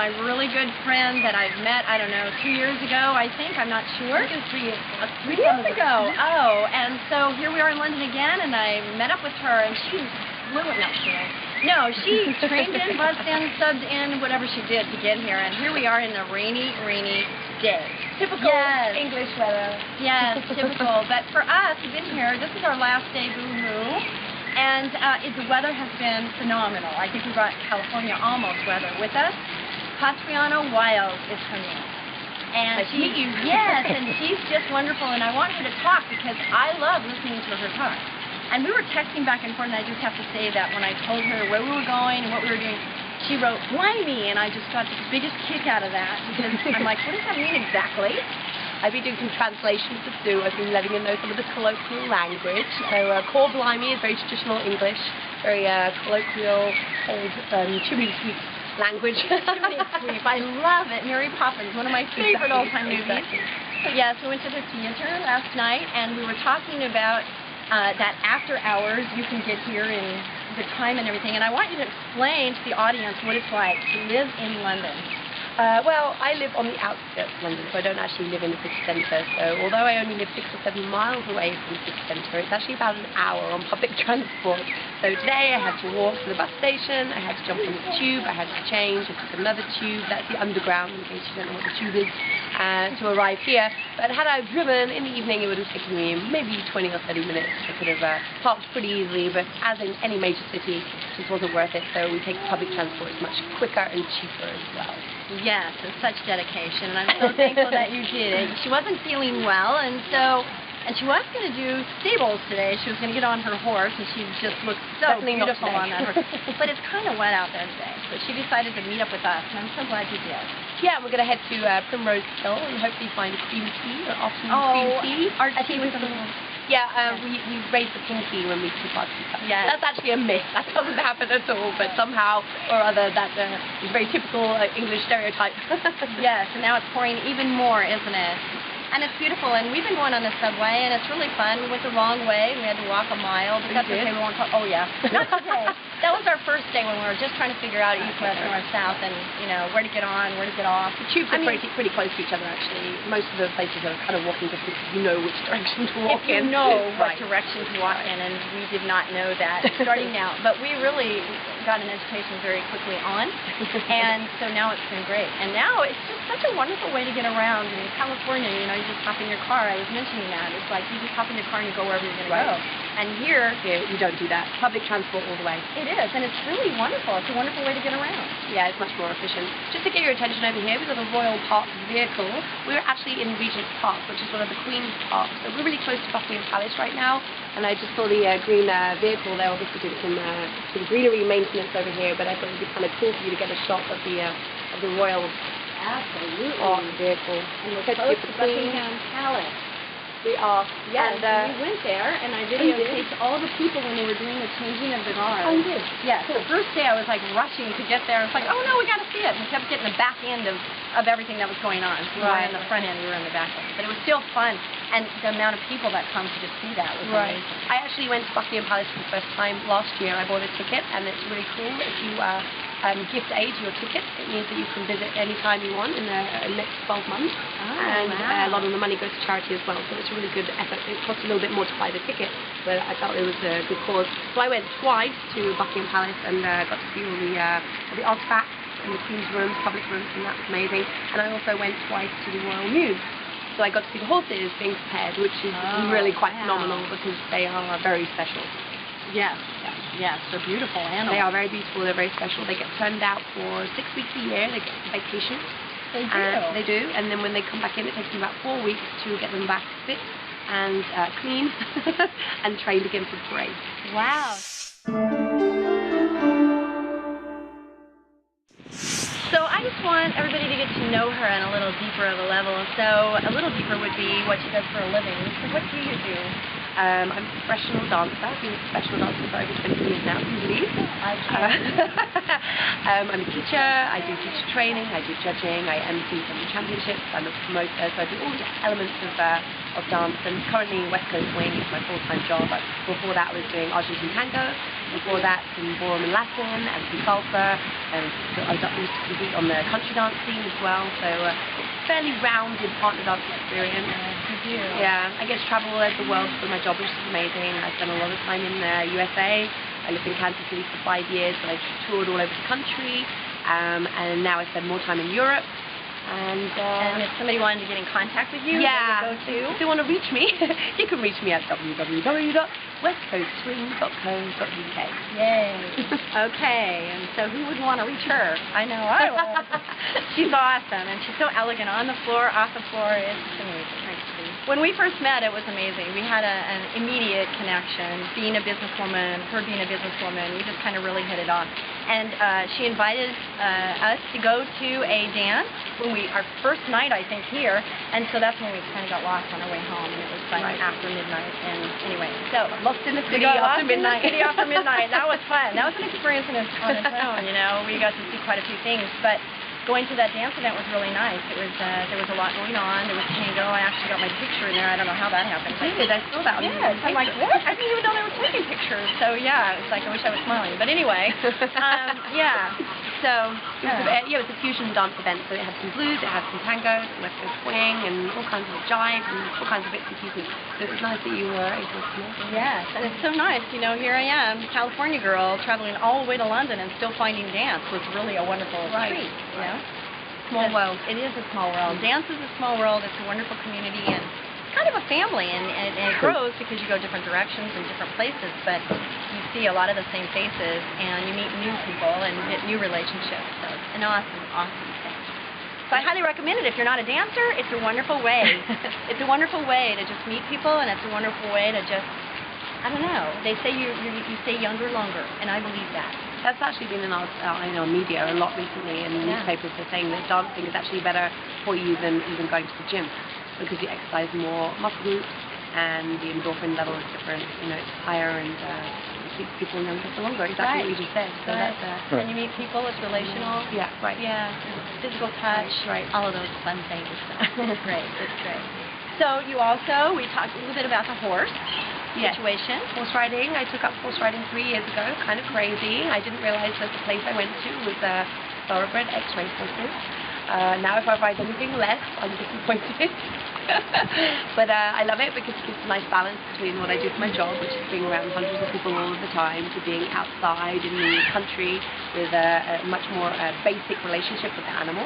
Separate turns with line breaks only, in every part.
my really good friend that I've met, I don't know, 2 years ago, I think. I'm not sure.
I think it was 3 years.
3 years ago. Oh, and so here we are in London again, and I met up with her, and she was fluent. No, she trained in, buzzed in, subbed in, whatever she did to get here, and here we are in a rainy day.
Typical English weather.
Yes, typical. But for us, we've been here. This is our last day, boo-hoo. And the weather has been phenomenal. I think we brought California almost weather with us. Catriona Wiles is her name. And yes, and she's just wonderful. And I want her to talk because I love listening to her talk. And we were texting back and forth, and I just have to say that when I told her where we were going and what we were doing, she wrote, "Blimey," and I just got the biggest kick out of that because I'm like, what does that mean exactly?
I've been doing some translations to Sue. I've been letting her know some of the colloquial language. So, call blimey is very traditional English, very colloquial, old, chimney sweep language.
Chimney sweep, I love it. Mary Poppins, one of my favorite old-time movies.
Exactly.
Yes, we went to the theater last night, and we were talking about that after hours you can get here in the time and everything. And I want you to explain to the audience what it's like to live in London.
Well, I live on the outskirts of London, so I don't actually live in the city centre. So although I only live 6 or 7 miles away from the city centre, it's actually about an hour on public transport. So today I had to walk to the bus station, I had to jump on the tube, I had to change, I took another tube, that's the underground in case you don't know what the tube is, to arrive here. But had I driven in the evening, it would have taken me maybe 20 or 30 minutes. I could have parked pretty easily, but as in any major city, it just wasn't worth it. So we take public transport. It's much quicker and cheaper as well.
Yes, and such dedication, and I'm so thankful that you did it. She wasn't feeling well, and she was going to do stables today. She was going to get on her horse, and she just looked so beautiful on that horse. But it's kind of wet out there today, so she decided to meet up with us, and I'm so glad you did.
Yeah, we're going to head to Primrose Hill and hopefully find cream tea or afternoon cream tea.
Our tea with a little...
Yeah, we raise the pinky when we keep our teacup.
Yes.
That's actually a myth. That doesn't happen at all, but somehow or other that is a very typical English stereotype.
Yes, and now it's pouring even more, isn't it? And it's beautiful, and we've been going on the subway, and it's really fun. We went the wrong way. We had to walk a mile, but that's okay. We won't talk. Oh, yeah. Not today. That was our first day when we were just trying to figure out east, west, north, south, and, you know, where to get on, where to get off.
The tubes are pretty close to each other, actually. Most of the places are kind of walking distance. You know which direction to walk in.
You know what direction to walk in, and we did not know that starting out. But we really got an education very quickly on, and so now it's been great. And now it's just such a wonderful way to get around. In California, you know, you just hop in your car. I was mentioning that. It's like you just hop in your car and you go wherever you're going to go. And here,
you don't do that. Public transport all the way.
It is, and it's really wonderful. It's a wonderful way to get around.
Yeah, it's much more efficient. Just to get your attention over here, we've got a Royal Park vehicle. We're actually in Regent's Park, which is one of the Queen's Parks. So we're really close to Buckingham Palace right now. And I just saw the green vehicle there, obviously doing some sort of greenery maintenance over here. But I thought it would be kind of cool for you to get a shot of the Royal Park vehicle.
And we're close to Buckingham Palace.
We are.
Yes, and we went there, and I videotaped all the people when they were doing the changing of the guard.
Oh, you did?
Yes. The first day I was like rushing to get there. I was like, oh no, we got to see it. And we kept getting the back end of everything that was going on. So we were in the front end, we were in the back end. But it was still fun, and the amount of people that come to just see that was amazing.
I actually went to Buckingham Palace for the first time last year. I bought a ticket, and it's really cool if you gift aid your ticket. It means that you can visit any time you want in the next 12 months.
Oh,
a lot of the money goes to charity as well, so it's a really good effort. It costs a little bit more to buy the ticket, but I felt it was a good cause. So I went twice to Buckingham Palace and got to see all the artifacts and the Queen's rooms, public rooms, and that was amazing. And I also went twice to the Royal Mews. So I got to see the horses being prepared, which is really quite phenomenal because they are very special.
Yes. Yes, they're beautiful animals.
They are very beautiful. They're very special. They get turned out for 6 weeks a year. They get vacation.
They do.
They do. And then when they come back in, it takes them about 4 weeks to get them back fit and clean and trained again for parade.
Wow. So I just want everybody to get to know her on a little deeper of a level. So a little deeper would be what she does for a living. So what do you do?
I'm a professional dancer. I've been a professional dancer for over 20 years now, can you believe?
I can.
I'm a teacher, I do teacher training, I do judging, I MC some championships, I'm a promoter, so I do all the elements of dance, and currently West Coast Swing is my full-time job. But before that I was doing Argentine tango, before that some ballroom and Latin, and some salsa, and so I used to compete on the country dance scene as well, so fairly rounded partner dance experience. Yeah, I get to travel all over the world for my job, which is amazing. I spent a lot of time in the USA. I lived in Kansas City for 5 years, but I toured all over the country, and now I spend more time in Europe.
And if somebody wanted to get in contact with you,
yeah,
they would go to?
If they want to reach me, you can reach me at www.westcoastswing.co.uk.
Yay. Okay, and so who would want to reach her? I know I would. She's awesome, and she's so elegant on the floor, off the floor. It's amazing. When we first met, it was amazing. We had an immediate connection. Being a businesswoman, her being a businesswoman, we just kind of really hit it off. And she invited us to go to a dance our first night, I think, here. And so that's when we kind of got lost on our way home. And it was fun after midnight. And anyway, so
lost in the city after midnight.
That was fun. That was an experience on its own. You know, we got to see quite a few things, but going to that dance event was really nice. It was there was a lot going on. There was tango. I actually got my picture in there. I don't know how that happened.
I saw that.
Yes, I'm like, what? I didn't even know they were taking pictures. So yeah, it's like I wish I was smiling. But anyway, yeah. So
it was a fusion dance event. So it had some blues, it had some tango, some West Coast Swing, and all kinds of jive and all kinds of bits and pieces. So it was nice that you were able to come.
Yes, and it's so nice. You know, here I am, California girl, traveling all the way to London and still finding dance was really a wonderful treat. You know?
Small world.
It is a small world. Dance is a small world. It's a wonderful community and kind of a family, and it grows because you go different directions and different places, but you see a lot of the same faces, and you meet new people and get new relationships. So it's an awesome thing. So I highly recommend it. If you're not a dancer, it's a wonderful way. It's a wonderful way to just meet people, and it's a wonderful way to just, I don't know, they say you stay younger longer, and I believe that.
That's actually been in our media a lot recently, in newspapers. They're saying that dancing is actually better for you than even going to the gym, because you exercise more muscle groups and the endorphin level is different. You know, it's higher and it keeps people younger for longer. Exactly what you just said. So that's
when you meet people, it's relational.
Yeah, right.
Yeah, physical touch.
Right.
All of those fun things. It's great. It's great. So we talked a little bit about the horse. Situation.
Horse riding. I took up horse riding 3 years ago. Kind of crazy. I didn't realize that the place I went to was thoroughbred ex-race horses. Now if I ride anything less, I'm disappointed. But I love it because it gives a nice balance between what I do for my job, which is being around hundreds of people all of the time, to being outside in the country with a much more basic relationship with the animal,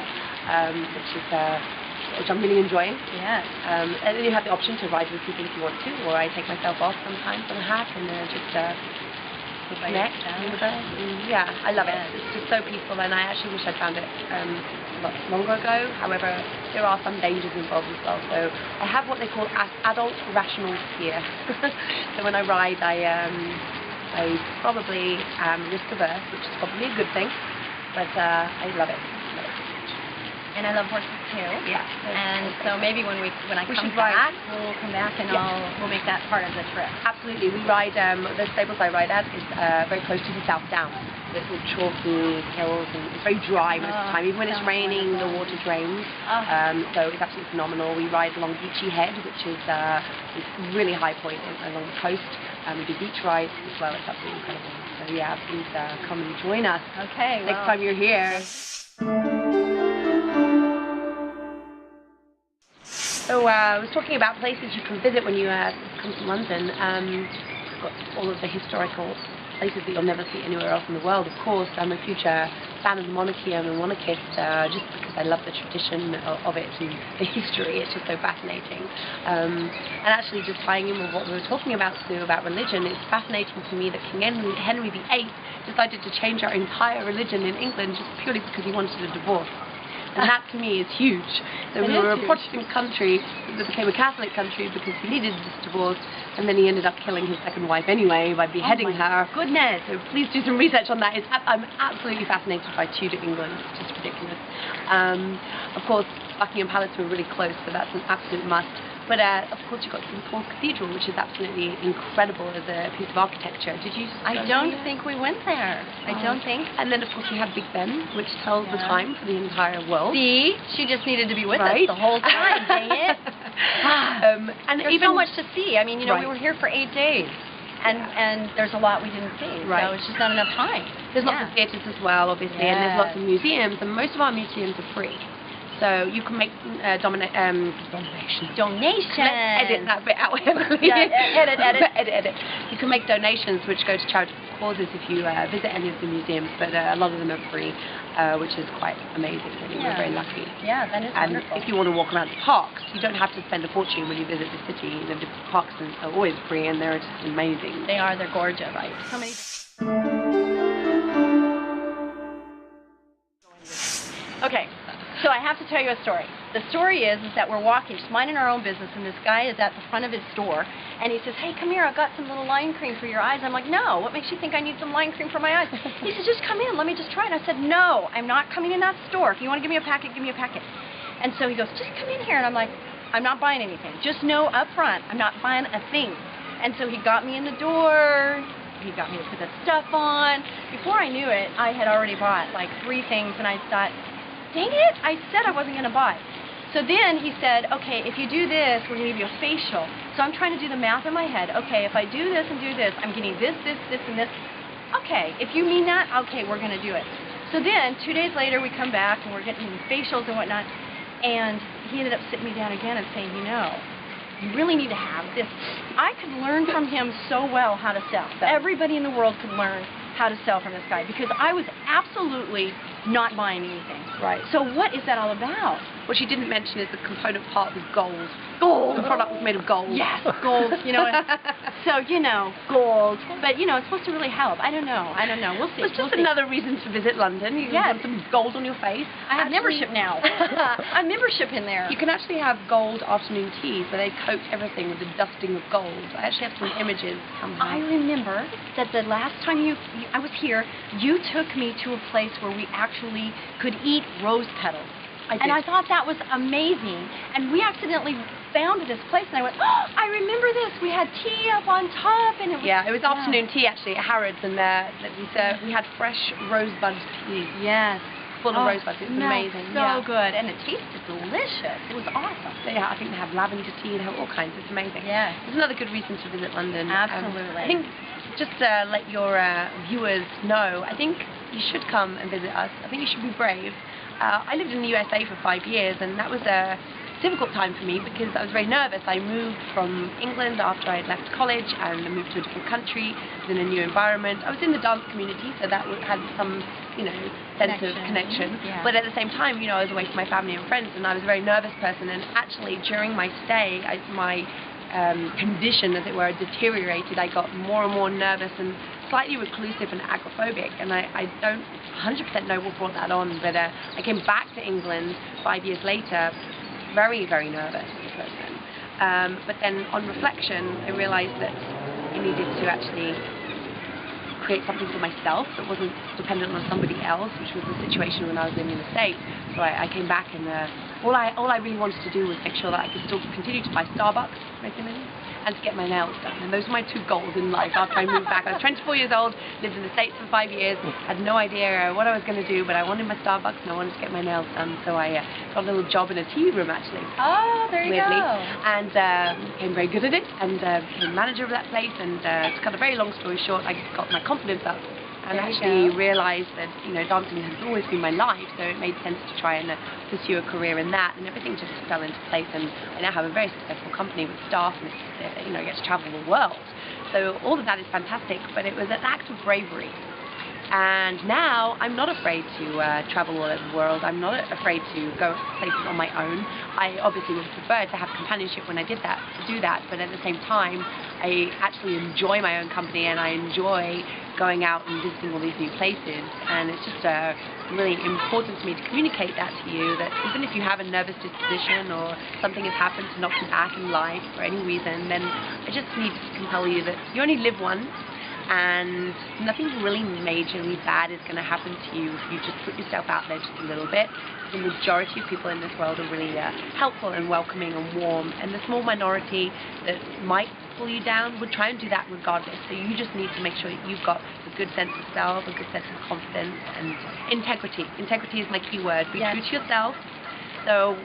which I'm really enjoying.
Yes.
And then you have the option to ride with people if you want to, or I take myself off sometimes on a hack and just connect with her. Yeah, I love it. It's just so peaceful, and I actually wish I'd found it a lot longer ago. However, there are some dangers involved as well. So I have what they call adult rational fear. So when I ride, I probably am risk averse, which is probably a good thing, but I love it.
And I love horses too.
Yeah.
And so maybe when I come back, we'll come back and we'll make that part of the trip.
Absolutely. We ride, the stables I ride at is very close to the South Downs. It's all chalky hills and it's very dry most of the time. Even when it's raining, the water drains. So it's absolutely phenomenal. We ride along Beachy Head, which is really high point along the coast. We do beach rides as well. It's absolutely incredible. So yeah, please come and join us.
Okay.
Next time you're here. So I was talking about places you can visit when you come to London. We've got all of the historical places that you'll never see anywhere else in the world. Of course, I'm a future fan of the monarchy. I'm a monarchist just because I love the tradition of it and the history. It's just so fascinating. And actually, just tying in with what we were talking about too about religion, it's fascinating to me that King Henry VIII decided to change our entire religion in England just purely because he wanted a divorce. And that to me is huge. So we were a Protestant country that became a Catholic country because he needed this divorce, and then he ended up killing his second wife anyway by beheading her.
Goodness!
So please do some research on that. I'm absolutely fascinated by Tudor England. It's just ridiculous. Of course, Buckingham Palace were really close, so that's an absolute must. But of course you've got St Paul's Cathedral, which is absolutely incredible as a piece of architecture. Did you?
I don't think we went there. I don't think.
And then of course we have Big Ben, which tells the time for the entire world.
See, she just needed to be with
Right.
us the whole time. Dang it!
And
There's
even
so much to see. I mean, you know, we
Right.
were here for 8 days, and there's a lot we didn't see.
Right.
So it's just not enough time.
There's lots of theatres as well, obviously, and there's lots of museums, and most of our museums are free. So you can make donations.
Donations.
Let's edit that bit out heavily.
Yeah, edit.
edit. You can make donations which go to charitable causes if you visit any of the museums, but a lot of them are free, which is quite amazing. Really. We're very lucky.
Yeah, that is
And
wonderful.
if you want to walk around the parks, you don't have to spend a fortune when you visit the city. The parks are always free, and they're just amazing.
They are. They're gorgeous.
Right.
So many. Okay, so I have to tell you a story. The story is that we're walking, just minding our own business, and this guy is at the front of his store, and he says, "Hey, come here, I've got some little line cream for your eyes." I'm like, "No, what makes you think I need some line cream for my eyes?" He says, "Just come in, let me just try it." I said, "No, I'm not coming in that store. If you want to give me a packet, give me a packet." And so he goes, "Just come in here," and I'm like, "I'm not buying anything. Just know up front, I'm not buying a thing." And so he got me in the door. He got me to put the stuff on. Before I knew it, I had already bought like 3 things, and I thought, dang it, I said I wasn't going to buy. So then he said, "Okay, if you do this, we're going to give you a facial." So I'm trying to do the math in my head. Okay, if I do this and do this, I'm getting this, and this. Okay, if you mean that, okay, we're going to do it. So then 2 days later, we come back, and we're getting facials and whatnot, and he ended up sitting me down again and saying, "You know, you really need to have this." I could learn from him so well how to sell. Everybody in the world could learn how to sell from this guy, because I was absolutely not buying anything.
Right.
So what is that all about?
What she didn't mention is the component part was gold. Gold! The product was made of gold.
Yes, gold, you know. So, you know, gold. But, you know, it's supposed to really help. I don't know. We'll see.
It's just
We'll see.
another reason to visit London. You
Yes.
want some gold on your face.
I have
Actually-
membership now. I have membership in there.
You can actually have gold afternoon teas where they coat everything with a dusting of gold. I actually have some images somehow.
I remember that the last time I was here, you took me to a place where we actually could eat rose petals. And I thought that was amazing. And we accidentally found this place, and I went, "Oh, I remember this. We had tea up on top, and it was..."
Yeah, it was afternoon tea actually at Harrods, and we had fresh rosebud tea.
Yes.
Full of rosebuds. It was amazing.
So good. And it tasted delicious. It was awesome.
Yeah, I think they have lavender tea and all kinds. It's amazing.
Yes.
It's another good reason to visit London.
Absolutely.
I think just let your viewers know, I think you should come and visit us. I think you should be brave. I lived in the USA for 5 years, and that was a difficult time for me because I was very nervous. I moved from England after I had left college, and I moved to a different country, in a new environment. I was in the dance community, so that had some, you know, sense of connection.
Yeah.
But at the same time, you know, I was away from my family and friends, and I was a very nervous person. And actually, during my stay, my condition, as it were, deteriorated. I got more and more nervous and slightly reclusive and agoraphobic, and I don't 100% know what brought that on, but I came back to England 5 years later, very, very nervous as a person. But then on reflection, I realized that I needed to actually create something for myself that wasn't dependent on somebody else, which was the situation when I was living in the States. So I came back, and all I really wanted to do was make sure that I could still continue to buy Starbucks regularly and to get my nails done. And those were my 2 goals in life after I moved back. I was 24 years old, lived in the States for 5 years, had no idea what I was going to do, but I wanted my Starbucks and I wanted to get my nails done. So I got a little job in a tea room, actually.
Oh, there you
Weirdly.
go.
And became very good at it, and became manager of that place. And to cut a very long story short, I got my confidence up and
There you
actually
go.
realised that, you know, dancing has always been my life, so it made sense to try and pursue a career in that, and everything just fell into place. And I now have a very successful company with staff, and it's, you know, I get to travel the world. So all of that is fantastic, but it was an act of bravery. And now I'm not afraid to travel all over the world. I'm not afraid to go places on my own. I obviously would prefer to have companionship when I do that, but at the same time, I actually enjoy my own company, and I enjoy going out and visiting all these new places. And it's just really important to me to communicate that to you, that even if you have a nervous disposition or something has happened to knock you back in life for any reason, then I just need to compel you that you only live once, and nothing really majorly bad is going to happen to you if you just put yourself out there just a little bit. the majority of people in this world are really helpful and welcoming and warm, and the small minority that might pull you down would try and do that regardless. So you just need to make sure that you've got a good sense of self, a good sense of confidence, and integrity. Integrity is my key word. Be true to yourself. So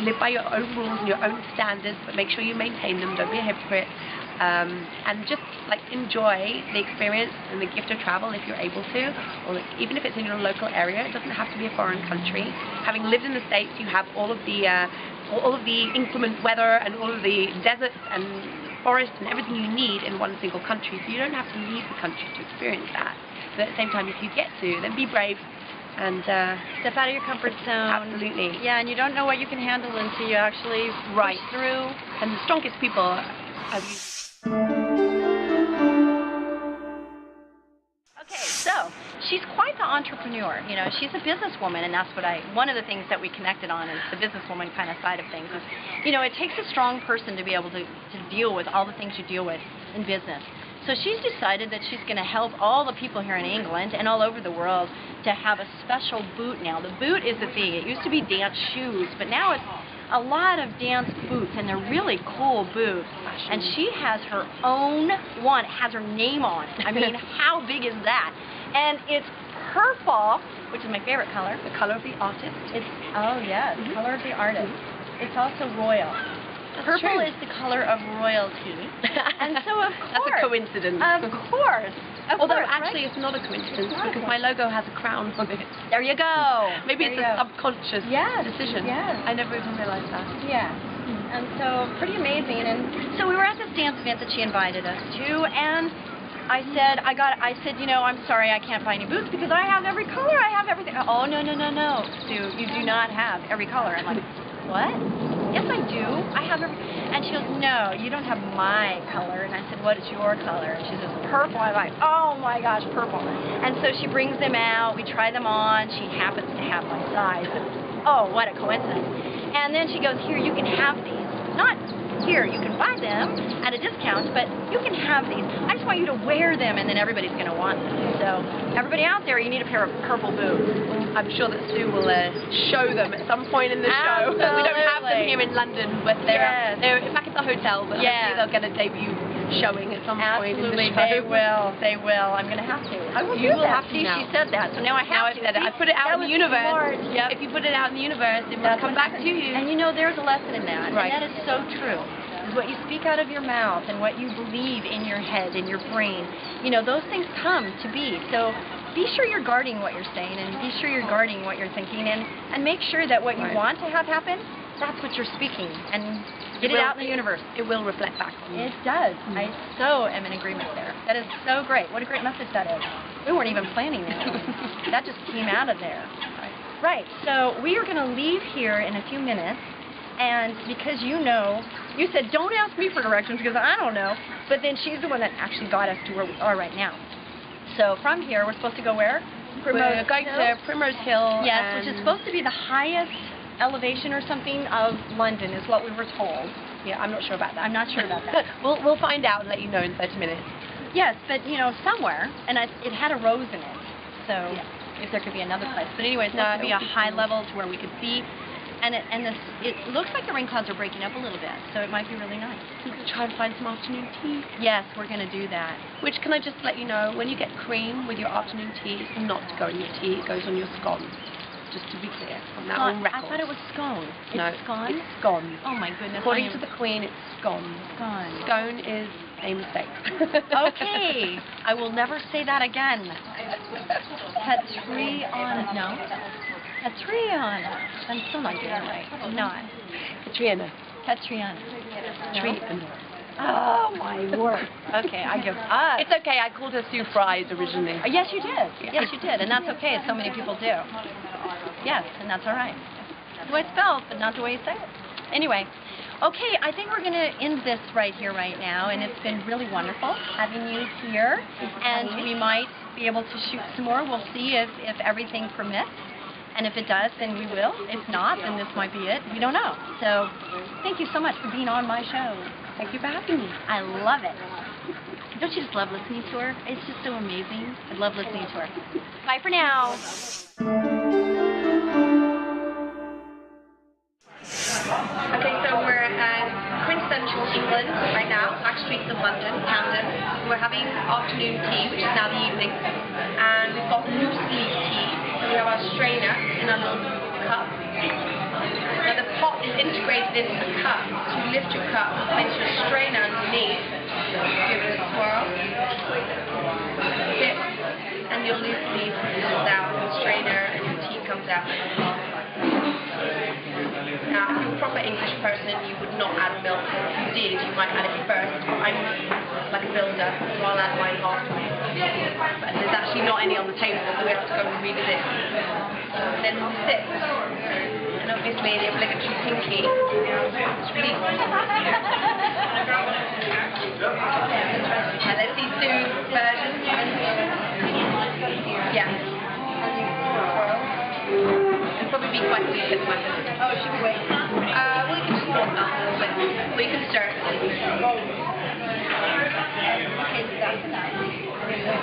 live by your own rules and your own standards, but make sure you maintain them. Don't be a hypocrite. And just like enjoy the experience and the gift of travel if you're able to, or like, even if it's in your local area. It doesn't have to be a foreign country. Having lived in the States, you have all of the inclement weather and all of the deserts and forests and everything you need in one single country, so you don't have to leave the country to experience that. But at the same time, if you get to, then be brave and
step out of your comfort zone.
Absolutely.
Yeah, and you don't know what you can handle until you actually push through.
And the strongest people have used.
Okay, so she's quite the entrepreneur. You know, she's a businesswoman, and that's what one of the things that we connected on is the businesswoman kind of side of things. Is, you know, it takes a strong person to be able to deal with all the things you deal with in business. So she's decided that she's going to help all the people here in England and all over the world to have a special boot now. The boot is the thing. It used to be dance shoes, but now it's a lot of dance boots, and they're really cool boots. And she has her own one. It has her name on it. I mean, how big is that? And it's purple, which is my favorite color.
The color of the artist.
It's the color of the artist. It's also royal. Purple is the color of royalty. And so, of course.
That's a coincidence.
Of course.
Although actually it's not a coincidence because my logo has a crown on it.
There you go.
Maybe it's a subconscious decision.
Yes.
I never even realized that.
Yeah. And so pretty amazing. And so we were at this dance event that she invited us to, and I said, you know, I'm sorry I can't buy any boots because I have every color. I have everything. Oh, no, Sue, you do not have every color. I'm like, what? Yes, I do. I have every... And she goes, no, you don't have my color. And I said, what is your color? And she says, purple. I'm like, oh my gosh, purple. And so she brings them out. We try them on. She happens to have my size. Oh, what a coincidence. And then she goes, here, you can have these. Not here, you can buy them at a discount, but you can have these. I just want you to wear them, and then everybody's going to want them. So everybody out there, you need a pair of purple boots.
I'm sure that Sue will show them at some point in the show. We don't have them here in London, but they're back at the hotel, but hopefully they'll get a debut showing at some point in the show.
They will. I'm going to have to.
You will have to.
See, she said that, so now I have to.
Said it. I put it out in the universe.
Yep.
If you put it out in the universe, it will come back to you.
And you know, there's a lesson in that.
Right.
And that is so true. What you speak out of your mouth and what you believe in your head, in your brain, you know, those things come to be. So be sure you're guarding what you're saying, and be sure you're guarding what you're thinking, and make sure that what you want to have happen, that's what you're speaking, and get it out in the universe.
It will reflect back on you.
It does. I so am in agreement there. That is so great. What a great message that is. We weren't even planning that. That just came out of there. Right. So we are going to leave here in a few minutes. And because you said, don't ask me for directions because I don't know. But then she's the one that actually got us to where we are right now. So from here, we're supposed to go where?
We're going to Primrose Hill.
Yes, which is supposed to be the highest elevation or something of London is what we were told.
Yeah, I'm not sure about that.
I'm not sure about that.
We'll find out and let you know in 30 minutes.
Yes, but, you know, somewhere. And it had a rose in it. So if there could be another place. But anyway, it's supposed to be a high level to where we could see. And it looks like the rain clouds are breaking up a little bit, so it might be really nice.
We could try and find some afternoon tea.
Yes, we're going to do that.
Which, can I just let you know, when you get cream with your afternoon tea, it's not to go in your tea, it goes on your scones. Just to be clear, on that on record.
I thought it was scone.
No,
it's scone?
It's scone.
Oh my goodness.
According to the Queen, it's scone.
Scone.
Scone is a mistake.
Okay. I will never say that again. Catriona. No. Catriona. I'm still not doing it right. I'm not.
Catriona.
Catriona.
Catriona.
Oh my word. Okay, I give up.
It's okay, I called her Sue Fries originally.
Yes, you did. Yes, you did. And that's okay, as so many people do. Yes, and that's all right. That's the way it's spelled, but not the way you say it. Anyway, okay, I think we're going to end this right here, right now, and it's been really wonderful having you here, and we might be able to shoot some more. We'll see if everything permits, and if it does, then we will. If not, then this might be it. We don't know. So thank you so much for being on my show.
Thank you for having me.
I love it. Don't you just love listening to her? It's just so amazing. I love listening to her. Bye for now.
Okay, so we're at Queen's Central, England right now, back streets of London, Camden. We're having afternoon tea, which is now the evening, and we've got loose leaf tea. So we have our strainer in our little cup. Now the pot is integrated into the cup. So you lift your cup, place your strainer underneath, give it a swirl, dip, and your loose leaf comes out, your strainer and your tea comes out. Now, if you're a proper English person, you would not add milk. If you did, you might add it first. I'm like a builder, so I'll add mine afterwards. But there's actually not any on the table, so we have to go and revisit. Then sip. And obviously the obligatory pinky. It's really let's see Sue's version. Yeah. It'll probably be quite weak at the moment. Oh, should we wait? We can just warm up a little bit. We can stir it. Okay, so that's enough. We can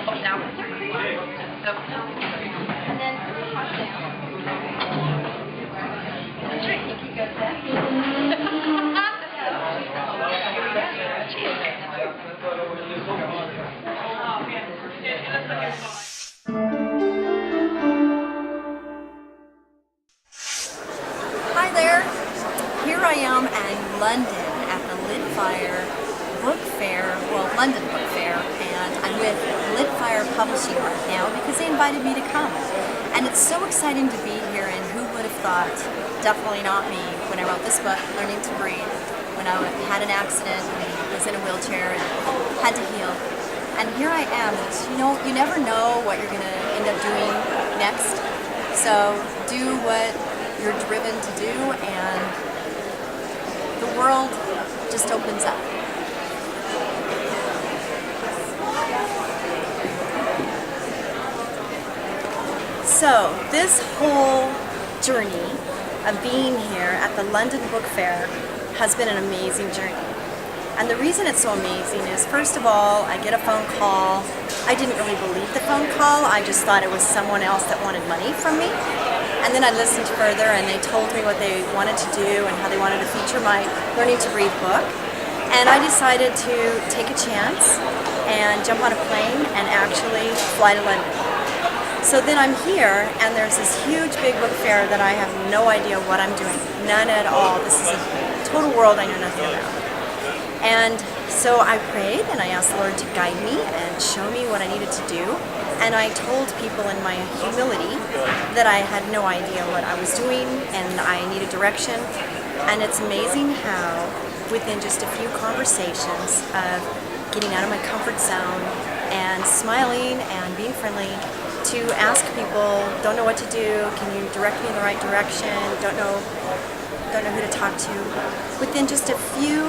pop down.
And then pop down. I'm sure you can go Hi there. Here I am in London at the Litfire Book Fair, well, London Book Fair, and I'm with Litfire Publishing right now because they invited me to come. And it's so exciting to be here, and who would have thought? Definitely not me when I wrote this book, Learning to Breathe, when I had an accident and was in a wheelchair and had to heal. And here I am. You never know what you're going to end up doing next. So do what you're driven to do, and the world just opens up. So this whole journey of being here at the London Book Fair has been an amazing journey. And the reason it's so amazing is, first of all, I get a phone call. I didn't really believe the phone call. I just thought it was someone else that wanted money from me. And then I listened further, and they told me what they wanted to do and how they wanted to feature my Learning to Breathe book. And I decided to take a chance and jump on a plane and actually fly to London. So then I'm here, and there's this huge big book fair that I have no idea what I'm doing. None at all. This is a total world I know nothing about. And so I prayed, and I asked the Lord to guide me and show me what I needed to do. And I told people in my humility that I had no idea what I was doing and I needed direction. And it's amazing how within just a few conversations of getting out of my comfort zone and smiling and being friendly, to ask people, don't know what to do, can you direct me in the right direction, don't know who to talk to. Within just a few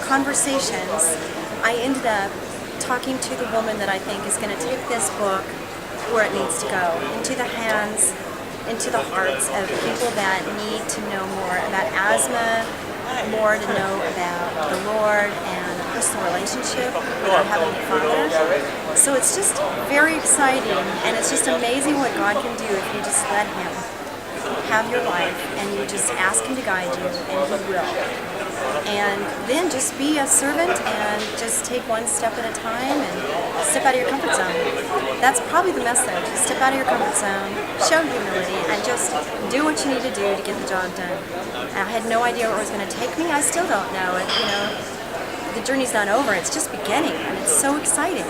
conversations, I ended up talking to the woman that I think is going to take this book where it needs to go, into the hands, into the hearts of people that need to know more about asthma, more to know about the Lord and a personal relationship with our Heavenly Father. So it's just very exciting, and it's just amazing what God can do if you just let Him have your life and you just ask Him to guide you, and He will. And then just be a servant and just take one step at a time and step out of your comfort zone. That's probably the message. Step out of your comfort zone, show humility, and just do what you need to do to get the job done. I had no idea where it was going to take me. I still don't know. The journey's not over. It's just beginning, and it's so exciting.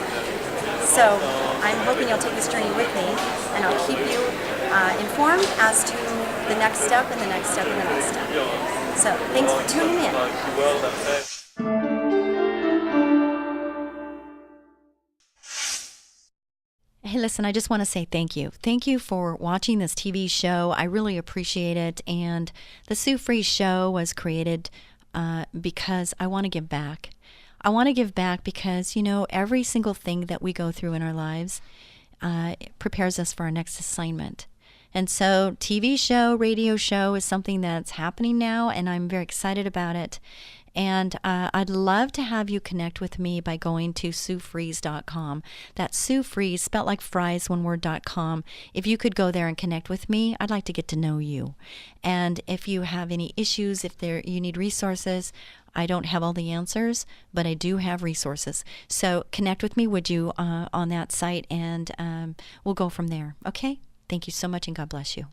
So I'm hoping you'll take this journey with me, and I'll keep you informed as to the next step and the next step and the next step. So thanks for tuning in. Hey, listen, I just want to say thank you. Thank you for watching this TV show. I really appreciate it. And the Sue Fries Show was created because I want to give back. I want to give back because, every single thing that we go through in our lives prepares us for our next assignment. And so TV show, radio show is something that's happening now, and I'm very excited about it.
And I'd love to have you connect with me by going to SueFries.com. That's Sue Fries, spelled like fries, one word, .com. If you could go there and connect with me, I'd like to get to know you. And if you have any issues, if you need resources, I don't have all the answers, but I do have resources. So connect with me, would you, on that site, and we'll go from there. Okay? Thank you so much, and God bless you.